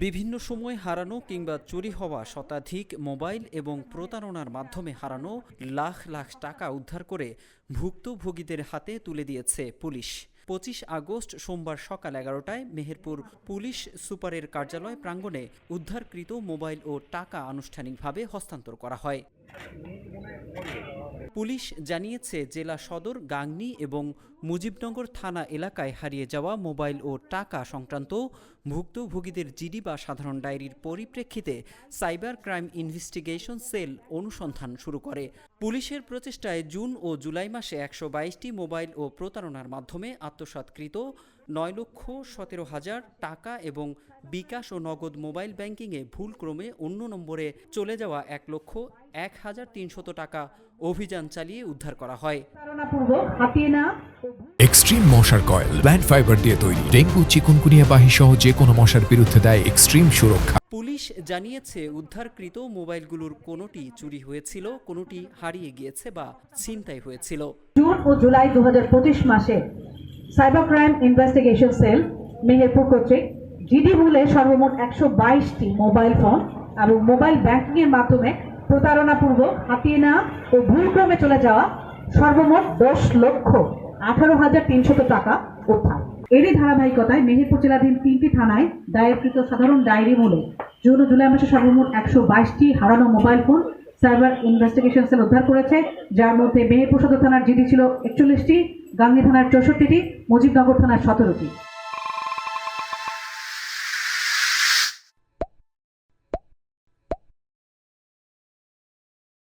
বিভিন্ন সময় হারানো কিংবা চুরি হওয়া শতাধিক মোবাইল এবং প্রতারণার মাধ্যমে হারানো লাখ লাখ টাকা উদ্ধার করে ভুক্তভোগীদের হাতে তুলে দিয়েছে পুলিশ। 25 আগস্ট সোমবার সকাল 11টায় মেহেরপুর পুলিশ সুপারের কার্যালয় প্রাঙ্গণে উদ্ধারকৃত মোবাইল ও টাকা আনুষ্ঠানিকভাবে হস্তান্তর করা হয়। পুলিশ জানিয়েছে, জেলা সদর, গাংনী এবং মুজিবনগর থানা এলাকায় হারিয়ে যাওয়া মোবাইল ও টাকা সংক্রান্ত ভুক্তভোগীদের জিডি বা সাধারণ ডায়েরির পরিপ্রেক্ষিতে সাইবার ক্রাইম ইনভেস্টিগেশন সেল অনুসন্ধান শুরু করে। পুলিশের প্রচেষ্টায় জুন ও জুলাই মাসে 122টি মোবাইল ও প্রতারণার মাধ্যমে আত্মসাৎকৃত 9,17,000 টাকা এবং বিকাশ ও নগদ মোবাইল ব্যাংকিংয়ে ভুলক্রমে অন্য নম্বরে চলে যাওয়া 1,01,300 টাকা অভিযান চালিয়ে উদ্ধার করা হয়। এক্সট্রিম মশার কয়েল প্ল্যান্ট ফাইবার দিয়ে তৈরি, ডেঙ্গু, চিকুনগুনিয়া বাহি সহ যে কোনো মশার বিরুদ্ধে দেয় এক্সট্রিম সুরক্ষা। পুলিশ জানিয়েছে, উদ্ধারকৃত মোবাইলগুলোর কোনোটি চুরি হয়েছিল, কোনোটি হারিয়ে গিয়েছে বা ছিনতাই হয়েছিল। জুন ও জুলাই 2025 মাসে cyber crime investigation cell Meherpur কর্তৃক জিডি মূল্যে সর্বমোট 122টি মোবাইল ফোন এবং মোবাইল ব্যাংকিং এর মাধ্যমে প্রতারণাপূর্বক হাতিয়ে নেওয়া ও ভুলক্রমে চলে যাওয়া সর্বমোট 10,18,300 টাকা উদ্ধার। এরই ধারাবাহিকতায় মেহেরপুর জেলাধীন 3টি থানায় দায়েরকৃত সাধারণ ডায়েরি মূল্যে জুন ও জুলাই মাসে সর্বমোট 122টি হারানো mobile phone cyber investigation cell উদ্ধার করেছে, যার মধ্যে মেহেরপুর সদর থানার জিডি ছিল 41টি, গাংনী থানার 64টি, মুজিবনগর থানার 17টি।